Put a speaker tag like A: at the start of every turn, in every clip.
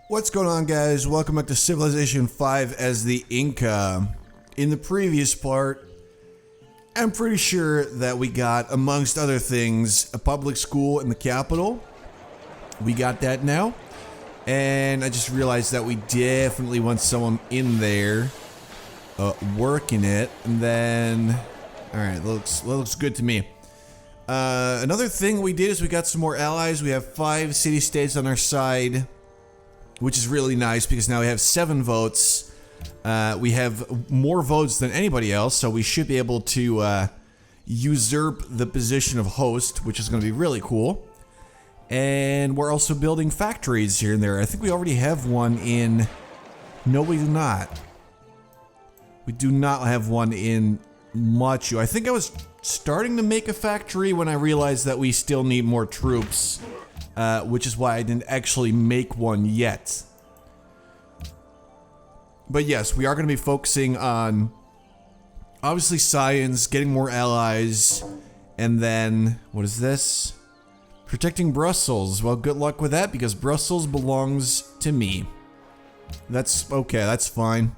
A: What's going on, guys? Welcome back to Civilization 5 as the Inca. In the previous part, I'm pretty sure that we got, amongst other things, a public school in the capital. We got that now. And I just realized that we definitely want someone in there working it. And then, alright, that looks good to me. Another thing we did is we got some more allies. We have 5 city-states on our side, which is really nice because now we have 7 votes. We have more votes than anybody else, so we should be able to usurp the position of host, which is going to be really cool. And we're also building factories here and there. I think we already have one in... No, we do not. We do not have one in Machu. I think I was starting to make a factory when I realized that we still need more troops. Which is why I didn't actually make one yet. But yes, we are going to be focusing on, obviously, science, getting more allies, and then, what is this? Protecting Brussels. Well, good luck with that, because Brussels belongs to me. That's okay, that's fine.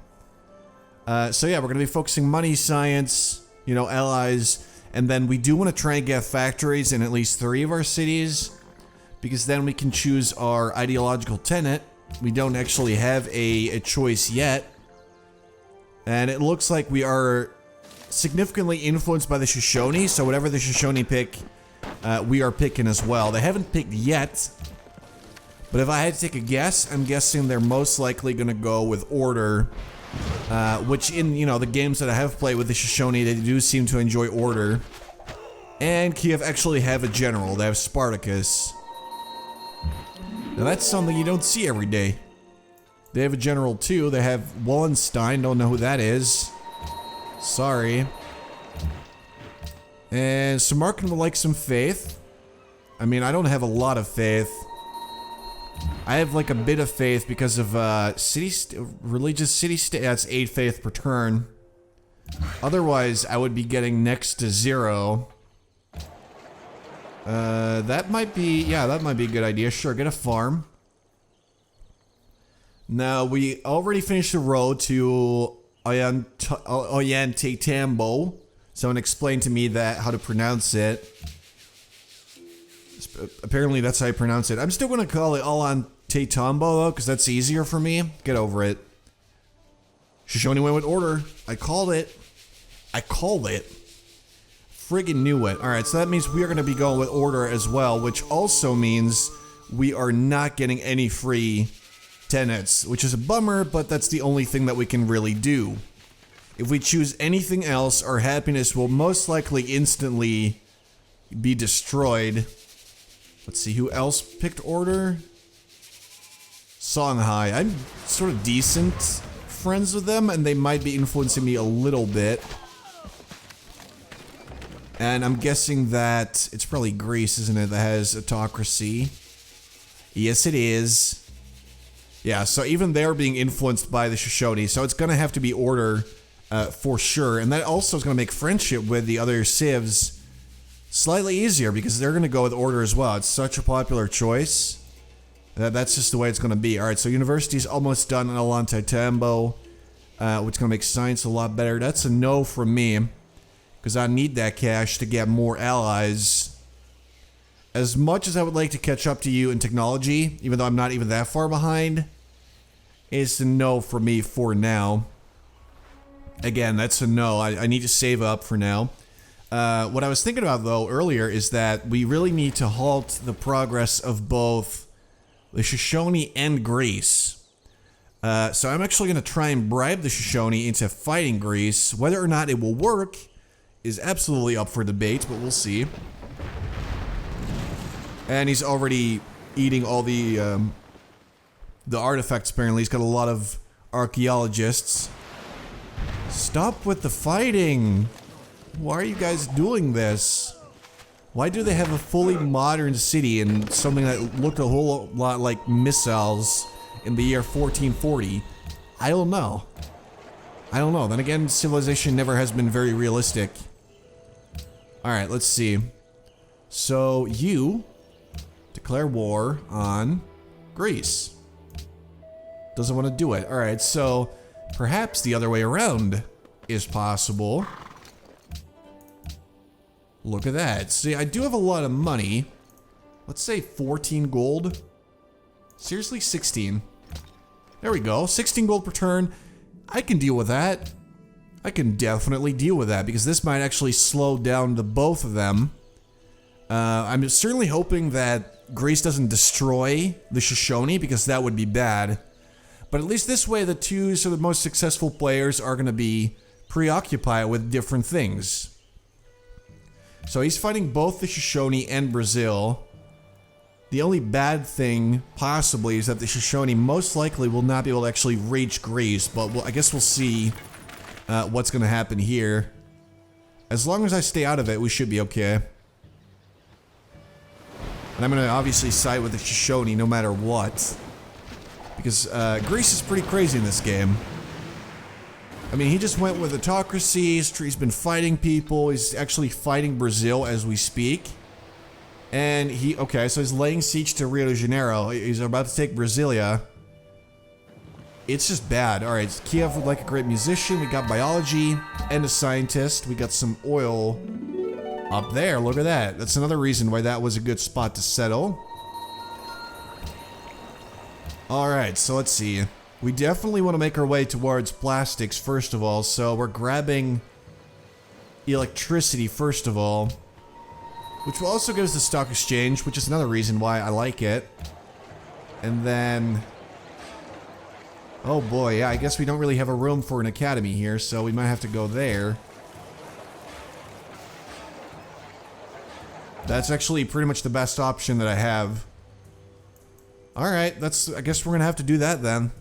A: So yeah, we're going to be focusing money, science, you know, allies, and then we do want to try and get factories in at least 3 of our cities. Because then we can choose our ideological tenet. We don't actually have a choice yet. And it looks like we are significantly influenced by the Shoshone, so whatever the Shoshone pick, we are picking as well. They haven't picked yet. But if I had to take a guess, I'm guessing they're most likely going to go with order. Which in, you know, the games that I have played with the Shoshone, they do seem to enjoy order. And Kiev actually have a general. They have Spartacus. Now that's something you don't see every day. They have a general too. They have Wallenstein. Don't know who that is. Sorry. And Samarkand would like some faith. I mean, I don't have a lot of faith. I have like a bit of faith because of religious city-state. That's 8 faith per turn. Otherwise, I would be getting next to 0. That might be, yeah, that might be a good idea. Sure, get a farm. Now, we already finished the road to Ollantaytambo. Someone explained to me how to pronounce it. Apparently, that's how you pronounce it. I'm still going to call it Ollantaytambo, though, because that's easier for me. Get over it. Shoshone went with order. I called it. I called it. Friggin' knew it. Alright, so that means we are going to be going with order as well, which also means we are not getting any free tenets, which is a bummer, but that's the only thing that we can really do. If we choose anything else, our happiness will most likely instantly be destroyed. Let's see, who else picked order? Songhai. I'm sort of decent friends with them, and they might be influencing me a little bit. And I'm guessing that it's probably Greece, isn't it, that has autocracy? Yes, it is. Yeah, so even they're being influenced by the Shoshone, so it's gonna have to be order for sure. And that also is gonna make friendship with the other civs slightly easier because they're gonna go with order as well. It's such a popular choice. That's just the way it's gonna be. Alright, so university's almost done in Ollantaytambo, which is gonna make science a lot better. That's a no from me. Because I need that cash to get more allies. As much as I would like to catch up to you in technology, even though I'm not even that far behind, it's a no for me for now. Again, that's a no. I need to save up for now. What I was thinking about, though, earlier is that we really need to halt the progress of both the Shoshone and Greece. So I'm actually going to try and bribe the Shoshone into fighting Greece. Whether or not it will work is absolutely up for debate, but we'll see. And he's already eating all the artifacts, apparently. He's got a lot of archaeologists. Stop with the fighting! Why are you guys doing this? Why do they have a fully modern city and something that looked a whole lot like missiles in the year 1440? I don't know. I don't know. Then again, civilization never has been very realistic. Alright, let's see. So, you declare war on Greece. Doesn't want to do it. Alright, so perhaps the other way around is possible. Look at that. See, I do have a lot of money. Let's say 14 gold. Seriously, 16. There we go. 16 gold per turn. I can deal with that. I can definitely deal with that because this might actually slow down the both of them. I'm certainly hoping that Greece doesn't destroy the Shoshone because that would be bad. But at least this way, the two sort of most successful players are going to be preoccupied with different things. So he's fighting both the Shoshone and Brazil. The only bad thing, possibly, is that the Shoshone most likely will not be able to actually reach Greece, but I guess we'll see what's going to happen here. As long as I stay out of it, we should be okay. And I'm going to obviously side with the Shoshone no matter what. Because Greece is pretty crazy in this game. I mean, he just went with autocracy, he's been fighting people, he's actually fighting Brazil as we speak. And okay, so he's laying siege to Rio de Janeiro, he's about to take Brasilia. It's just bad. Alright, Kiev would like a great musician, we got biology, and a scientist, we got some oil up there, look at that. That's another reason why that was a good spot to settle. Alright, so let's see. We definitely want to make our way towards plastics first of all, so we're grabbing electricity first of all, which will also give us the stock exchange, which is another reason why I like it. And then, oh boy, yeah, I guess we don't really have a room for an academy here, so we might have to go there. That's actually pretty much the best option that I have. Alright, I guess we're gonna have to do that then.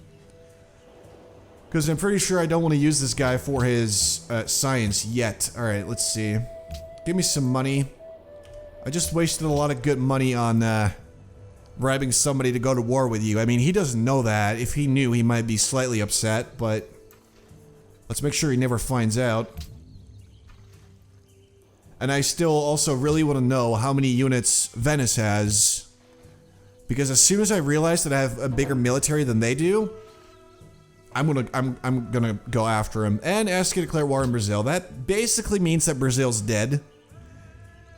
A: Because I'm pretty sure I don't want to use this guy for his science yet. Alright, let's see. Give me some money. I just wasted a lot of good money on bribing somebody to go to war with you. I mean, he doesn't know that. If he knew, he might be slightly upset, but let's make sure he never finds out. And I still also really want to know how many units Venice has. Because as soon as I realize that I have a bigger military than they do, I'm gonna go after him and ask you to declare war in Brazil. That basically means that Brazil's dead.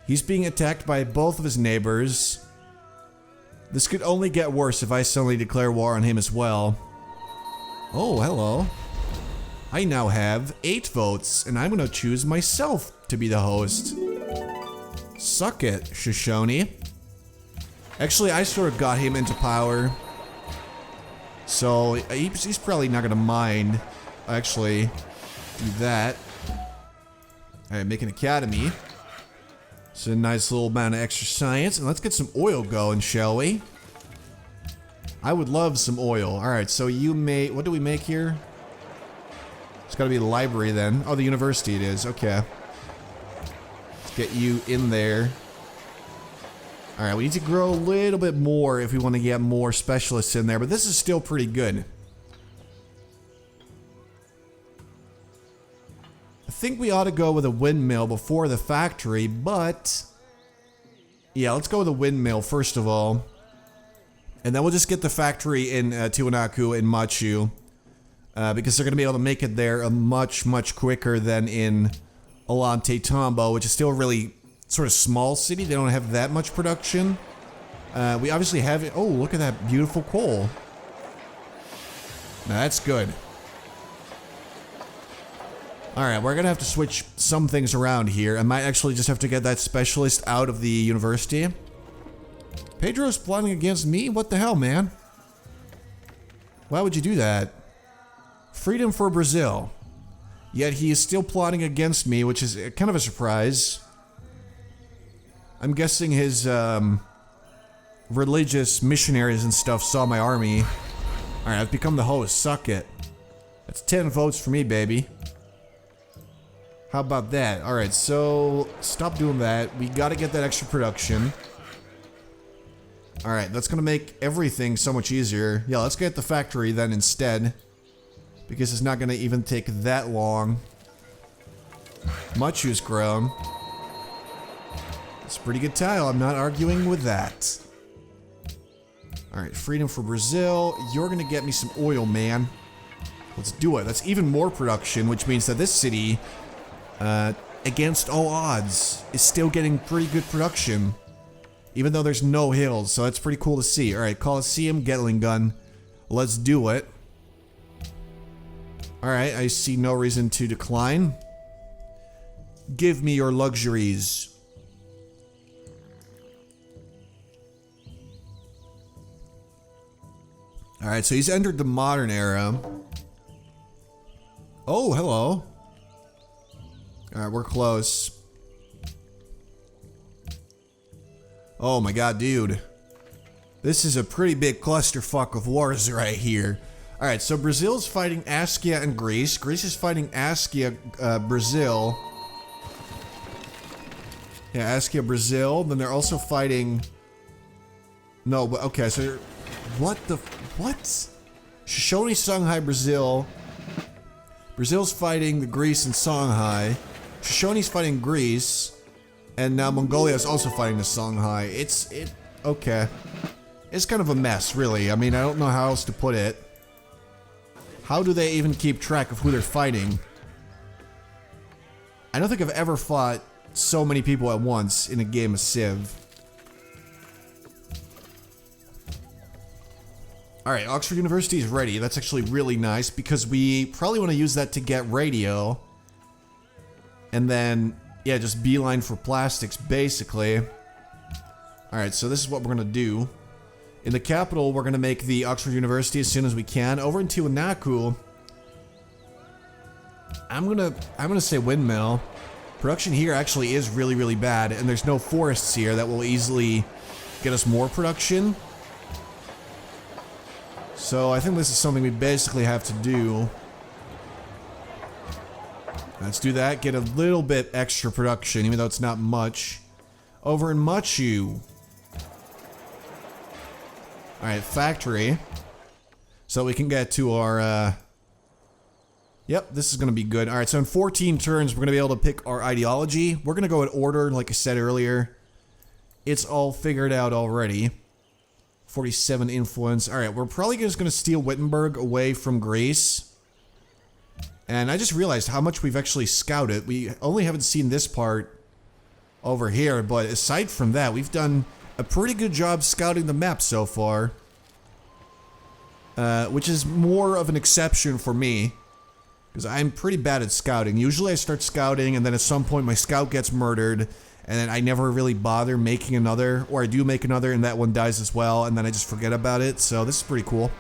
A: He's being attacked by both of his neighbors. This could only get worse if I suddenly declare war on him as well. Oh, hello. I now have 8 votes, and I'm gonna choose myself to be the host. Suck it, Shoshone. Actually, I sort of got him into power. So, he's probably not gonna mind. Actually, do that. Alright, make an academy. It's a nice little amount of extra science. And let's get some oil going, shall we? I would love some oil. Alright, so you make... What do we make here? It's gotta be the library then. Oh, the university it is. Okay. Let's get you in there. Alright, we need to grow a little bit more if we want to get more specialists in there, but this is still pretty good. I think we ought to go with a windmill before the factory, but... Yeah, let's go with a windmill first of all. And then we'll just get the factory in Tiwanaku and Machu. Because they're going to be able to make it there much quicker than in Olante Tambo, which is still really... sort of small city. They don't have that much production. We obviously have it. Oh, look at that beautiful coal. Now that's good. Alright, we're gonna have to switch some things around here. I might actually just have to get that specialist out of the university. Pedro's plotting against me? What the hell, man? Why would you do that? Freedom for Brazil. Yet he is still plotting against me, which is kind of a surprise. I'm guessing his religious missionaries and stuff saw my army. Alright, I've become the host. Suck it. That's 10 votes for me, baby. How about that? Alright, so stop doing that. We gotta get that extra production. Alright, that's gonna make everything so much easier. Yeah, let's get the factory then instead. Because it's not gonna even take that long. Machu's grown. It's a pretty good tile, I'm not arguing with that. Alright, freedom for Brazil. You're gonna get me some oil, man. Let's do it. That's even more production, which means that this city, against all odds, is still getting pretty good production. Even though there's no hills, so that's pretty cool to see. Alright, Colosseum, Gatling gun. Let's do it. Alright, I see no reason to decline. Give me your luxuries. Alright, so he's entered the modern era. Oh, hello. Alright, we're close. Oh my god, dude. This is a pretty big clusterfuck of wars right here. Alright, so Brazil's fighting Askia and Greece. Greece is fighting Askia, Brazil. Yeah, Askia, Brazil. Then they're also fighting... No, but okay, so... What the... What? Shoshone, Songhai, Brazil. Brazil's fighting the Greece and Songhai. Shoshone's fighting Greece. And now Mongolia is also fighting the Songhai. Okay. It's kind of a mess, really. I mean, I don't know how else to put it. How do they even keep track of who they're fighting? I don't think I've ever fought so many people at once in a game of Civ. Alright, Oxford University is ready. That's actually really nice because we probably want to use that to get radio. And then, yeah, just beeline for plastics, basically. Alright, so this is what we're going to do. In the capital, we're going to make the Oxford University as soon as we can. Over in Tiwanaku, I'm gonna say windmill. Production here actually is really, really bad, and there's no forests here that will easily get us more production. So I think this is something we basically have to do. Let's do that, get a little bit extra production, even though it's not much. Over in Machu. Alright, factory. So we can get to our, Yep, this is gonna be good. Alright, so in 14 turns, we're gonna be able to pick our ideology. We're gonna go in order, like I said earlier. It's all figured out already. 47 influence. Alright, we're probably just gonna steal Wittenberg away from Greece. And I just realized how much we've actually scouted. We only haven't seen this part over here, but aside from that, we've done a pretty good job scouting the map so far. Which is more of an exception for me, because I'm pretty bad at scouting. Usually I start scouting and then at some point my scout gets murdered, and then I never really bother making another, or I do make another and that one dies as well, and then I just forget about it. So this is pretty cool.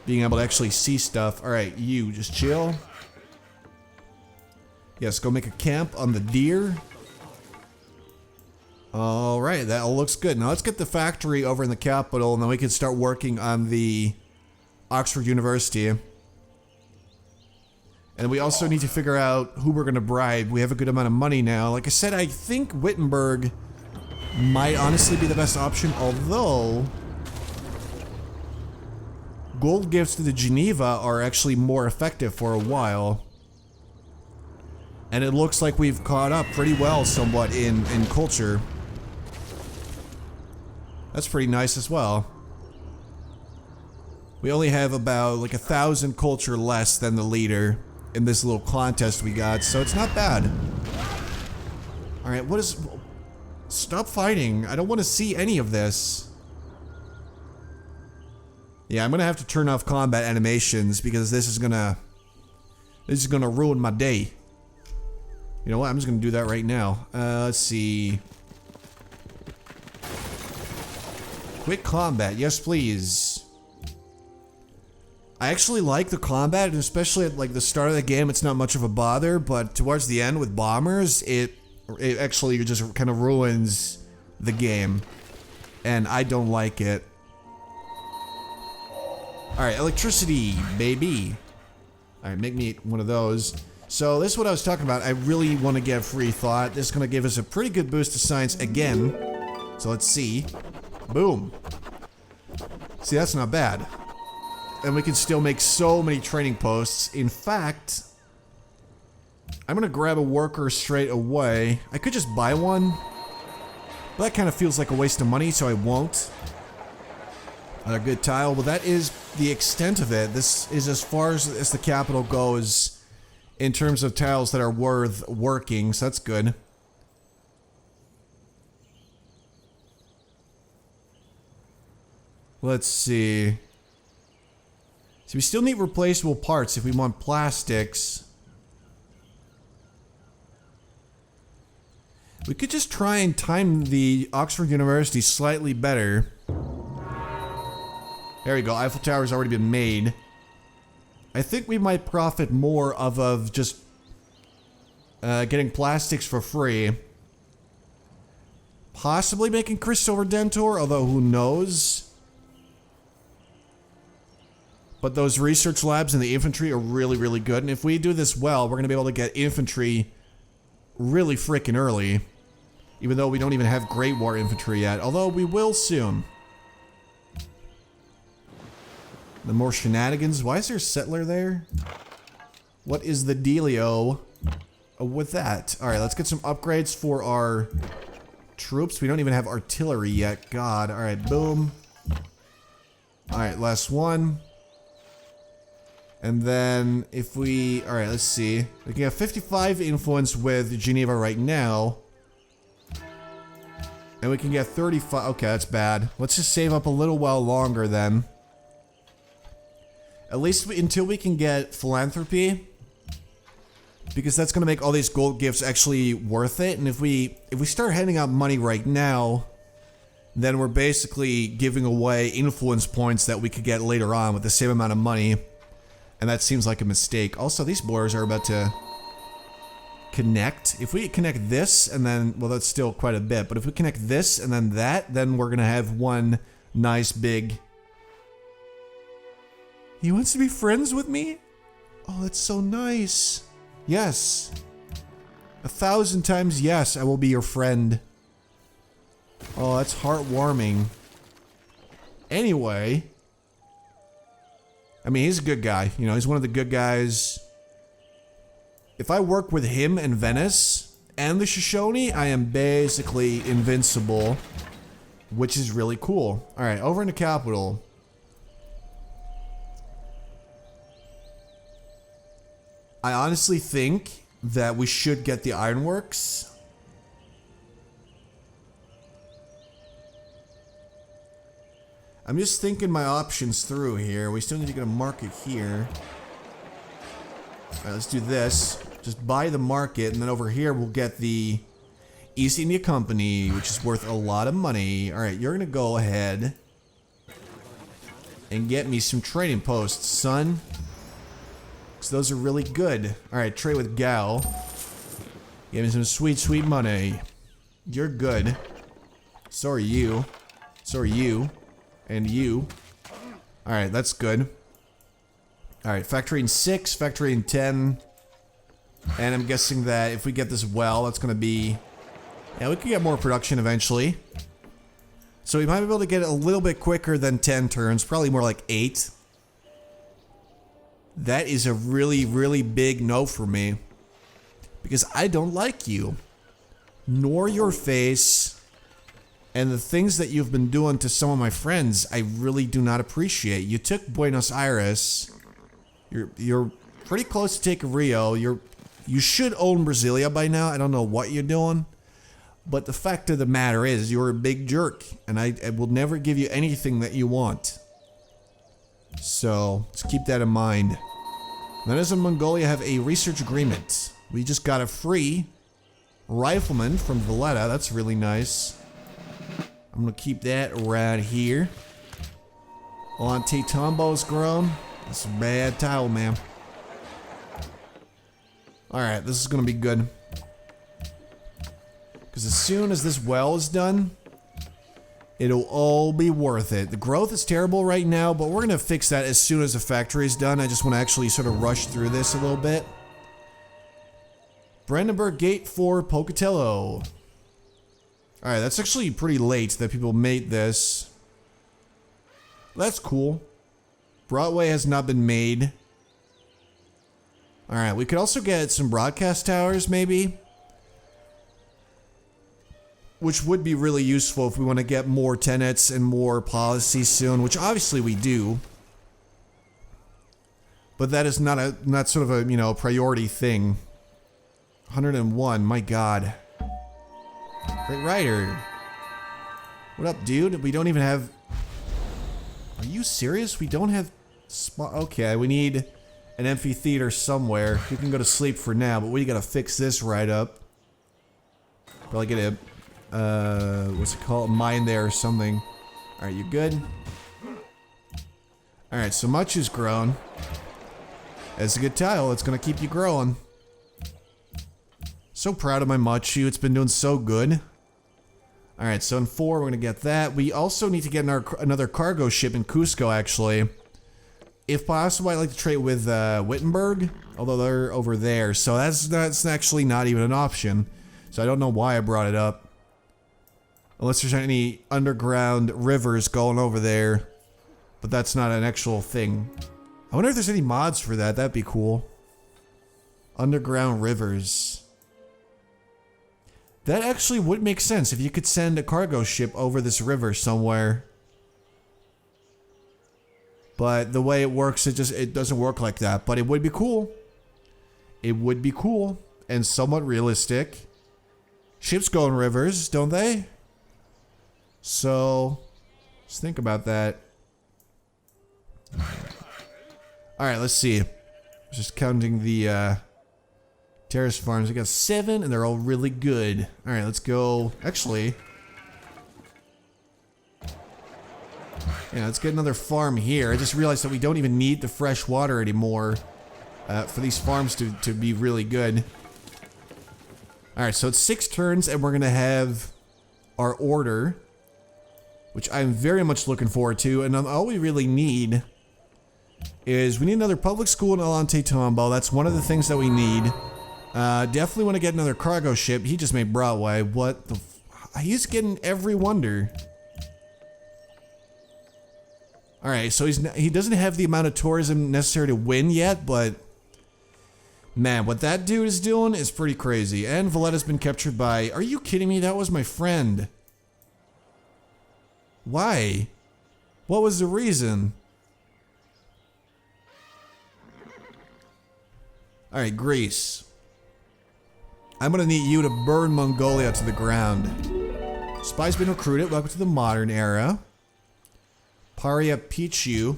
A: Being able to actually see stuff. Alright, you just chill. Yes, go make a camp on the deer. Alright, that all looks good. Now let's get the factory over in the capital, and then we can start working on the Oxford University. And we also need to figure out who we're going to bribe. We have a good amount of money now. Like I said, I think Wittenberg might honestly be the best option, although gold gifts to the Geneva are actually more effective for a while. And it looks like we've caught up pretty well somewhat in culture. That's pretty nice as well. We only have about like 1,000 culture less than the leader in this little contest we got, so it's not bad. Alright, what is... Stop fighting. I don't want to see any of this. Yeah, I'm gonna have to turn off combat animations because this is gonna ruin my day. You know what? I'm just gonna do that right now. Let's see. Quick combat, yes please. I actually like the combat, and especially at like the start of the game, it's not much of a bother, but towards the end with bombers, it actually just kind of ruins the game, and I don't like it. Alright, electricity, baby. Alright, make me one of those. So this is what I was talking about. I really want to get free thought. This is going to give us a pretty good boost to science again. So let's see. Boom. See, that's not bad. And we can still make so many training posts. In fact, I'm gonna grab a worker straight away. I could just buy one, but that kind of feels like a waste of money, so I won't. A good tile. Well, that is the extent of it. This is as far as the capital goes in terms of tiles that are worth working, so that's good. Let's see. So we still need replaceable parts if we want plastics. We could just try and time the Oxford University slightly better. There we go, Eiffel Tower's already been made. I think we might profit more of just getting plastics for free. Possibly making Crystal Redentor, although who knows? But those research labs and the infantry are really, really good. And if we do this well, we're going to be able to get infantry really freaking early. Even though we don't even have Great War infantry yet. Although we will soon. The more shenanigans. Why is there a settler there? What is the dealio with that? Alright, let's get some upgrades for our troops. We don't even have artillery yet. God. Alright, boom. Alright, last one. And then if we... Alright, let's see. We can have 55 influence with Geneva right now. And we can get 35... Okay, that's bad. Let's just save up a little while longer then. At least until we can get philanthropy. Because that's going to make all these gold gifts actually worth it. And if we start handing out money right now, then we're basically giving away influence points that we could get later on with the same amount of money. And that seems like a mistake. Also, these boars are about to connect. If we connect this and then, well, that's still quite a bit. But if we connect this and then that, then we're going to have one nice big... He wants to be friends with me? Oh, that's so nice. Yes. 1,000 times yes, I will be your friend. Oh, that's heartwarming. Anyway. I mean, he's a good guy. You know, he's one of the good guys. If I work with him and Venice and the Shoshone, I am basically invincible. Which is really cool. Alright, over in the capital. I honestly think that we should get the ironworks. I'm just thinking my options through here. We still need to get a market here. Alright, let's do this. Just buy the market, and then over here we'll get the East India Company, which is worth a lot of money. Alright, you're gonna go ahead and get me some trading posts, son. Those are really good. Alright, trade with Gal. Give me some sweet, sweet money. You're good. So are you. So are you. And you. Alright, that's good. Alright, factory in 6, factory in 10. And I'm guessing that if we get this well, that's gonna be... Yeah, we can get more production eventually. So we might be able to get it a little bit quicker than 10 turns. Probably more like 8. That is a really, really big no for me. Because I don't like you. Nor your face. And the things that you've been doing to some of my friends, I really do not appreciate. You took Buenos Aires. You're pretty close to taking Rio. You should own Brasilia by now. I don't know what you're doing. But the fact of the matter is, you're a big jerk. And I will never give you anything that you want. So, just keep that in mind. Venice and Mongolia have a research agreement. We just got a free rifleman from Valletta. That's really nice. I'm gonna keep that right here. Auntie Tombo's grown. That's a bad tile, man. Alright, this is gonna be good. Because as soon as this well is done, it'll all be worth it. The growth is terrible right now, but we're gonna fix that as soon as the factory is done. I just want to actually sort of rush through this a little bit. Brandenburg Gate for Pocatello. Alright, that's actually pretty late that people made this. That's cool. Broadway has not been made. Alright, we could also get some broadcast towers, maybe. which would be really useful if we want to get more tenets and more policies soon, which obviously we do. But that is not sort of a, you know, priority thing. 101, my god. Great Rider. What up, dude? We don't even have... Are you serious? We don't have... Okay, we need an amphitheater somewhere. You can go to sleep for now, but we gotta fix this right up. Probably get a... what's it called? A mine there or something. Alright, you good? Alright, so much is grown. It's a good tile. It's gonna keep you growing. So proud of my Machu. It's been doing so good. Alright, so in 4, we're gonna get that. We also need to get another cargo ship in Cusco, actually. If possible, I'd like to trade with Wittenberg, although they're over there. So that's actually not even an option. So I don't know why I brought it up. Unless there's any underground rivers going over there. But that's not an actual thing. I wonder if there's any mods for that. That'd be cool. Underground rivers. That actually would make sense if you could send a cargo ship over this river somewhere. But the way it works, it doesn't work like that. But it would be cool. It would be cool and somewhat realistic. Ships go in rivers, don't they? So, let's think about that. Alright, let's see. Just counting the terrace farms. We got 7 and they're all really good. Alright, let's go. Actually, yeah, let's get another farm here. I just realized that we don't even need the fresh water anymore for these farms to be really good. Alright, so it's 6 turns and we're going to have our order, which I'm very much looking forward to. And all we really need is we need another public school in Alante Tombo. That's one of the things that we need. Definitely want to get another cargo ship. He just made Broadway. What the... He's getting every wonder. Alright, so he doesn't have the amount of tourism necessary to win yet, but... Man, what that dude is doing is pretty crazy. And Valletta's been captured by... Are you kidding me? That was my friend. Why? What was the reason? Alright, Greece. I'm gonna need you to burn Mongolia to the ground. Spy's been recruited. Welcome to the modern era. Paria Pichu.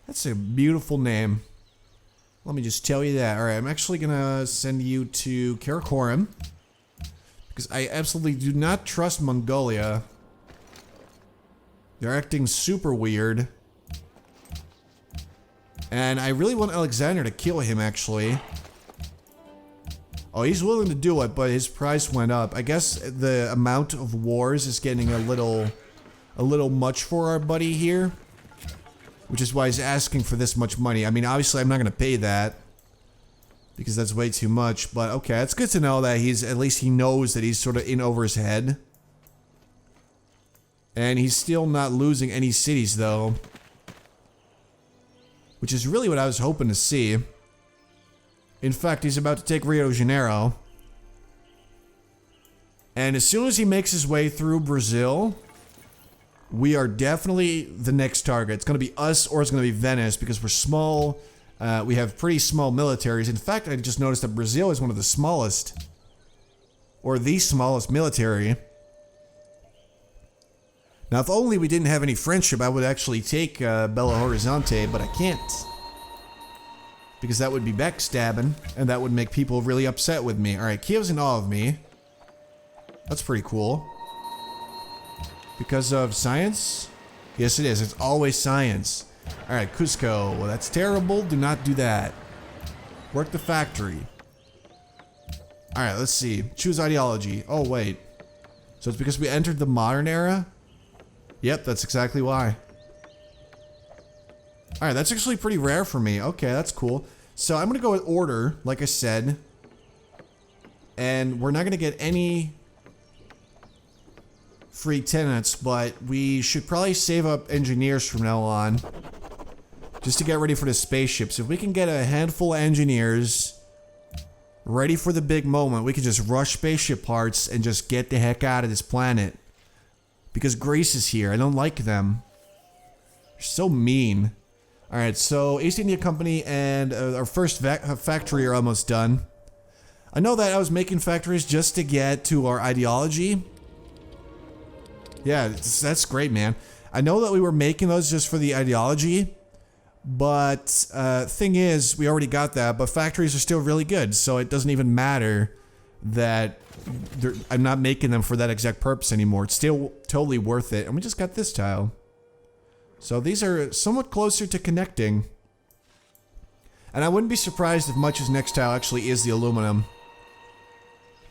A: That's a beautiful name. Let me just tell you that. Alright, I'm actually gonna send you to Karakoram. Because I absolutely do not trust Mongolia. They're acting super weird. And I really want Alexander to kill him, actually. Oh, he's willing to do it, but his price went up. I guess the amount of wars is getting a little much for our buddy here. Which is why he's asking for this much money. I mean, obviously I'm not going to pay that. Because that's way too much. But okay, it's good to know that at least he knows that he's sort of in over his head. And he's still not losing any cities, though. Which is really what I was hoping to see. In fact, he's about to take Rio de Janeiro. And as soon as he makes his way through Brazil, we are definitely the next target. It's going to be us or it's going to be Venice because we're small. We have pretty small militaries. In fact, I just noticed that Brazil is one of the smallest. Or the smallest military. Now, if only we didn't have any friendship, I would actually take Belo Horizonte, but I can't. Because that would be backstabbing, and that would make people really upset with me. Alright, Kiev's in awe of me. That's pretty cool. Because of science? Yes, it is. It's always science. Alright, Cusco. Well, that's terrible. Do not do that. Work the factory. Alright, let's see. Choose ideology. Oh, wait. So it's because we entered the modern era? Yep, that's exactly why. Alright, that's actually pretty rare for me. Okay, that's cool. So I'm gonna go with order, like I said. And we're not gonna get any free tenants, but we should probably save up engineers from now on. Just to get ready for the spaceships. If we can get a handful of engineers ready for the big moment. We can just rush spaceship parts and just get the heck out of this planet. Because Grace is here. I don't like them. They're so mean. Alright, so East India Company and our first factory are almost done. I know that I was making factories just to get to our ideology. Yeah, that's great, man. I know that we were making those just for the ideology, but thing is, we already got that, but factories are still really good, so it doesn't even matter that I'm not making them for that exact purpose anymore. It's still totally worth it, and we just got this tile. So these are somewhat closer to connecting. And I wouldn't be surprised if much as next tile actually is the aluminum.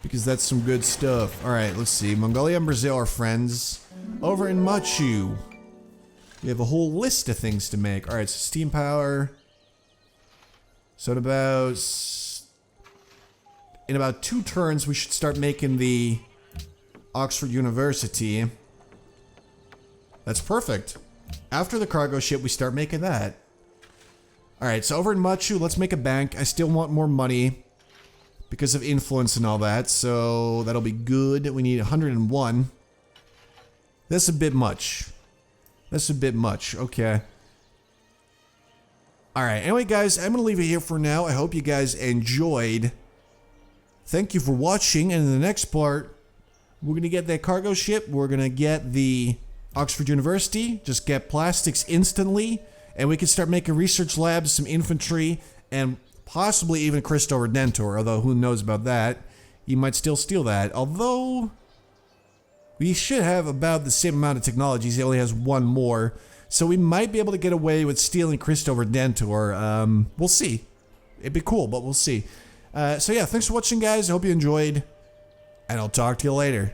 A: Because that's some good stuff. Alright, let's see. Mongolia and Brazil are friends. Over in Machu, we have a whole list of things to make. Alright, so steam power. So in about 2 turns, we should start making the Oxford University. That's perfect. After the cargo ship, we start making that. Alright, so over in Machu, let's make a bank. I still want more money because of influence and all that, so that'll be good. We need 101. That's a bit much. That's a bit much. Okay. Alright, anyway guys, I'm going to leave it here for now. I hope you guys enjoyed. Thank you for watching, and in the next part, we're going to get that cargo ship. We're going to get the Oxford University, just get plastics instantly, and we can start making research labs, some infantry, and possibly even Cristo Redentor, although who knows about that. You might still steal that, although we should have about the same amount of technologies. He only has 1 more, so we might be able to get away with stealing Cristo Redentor. We'll see. It'd be cool, but we'll see. So yeah, thanks for watching, guys. I hope you enjoyed, and I'll talk to you later.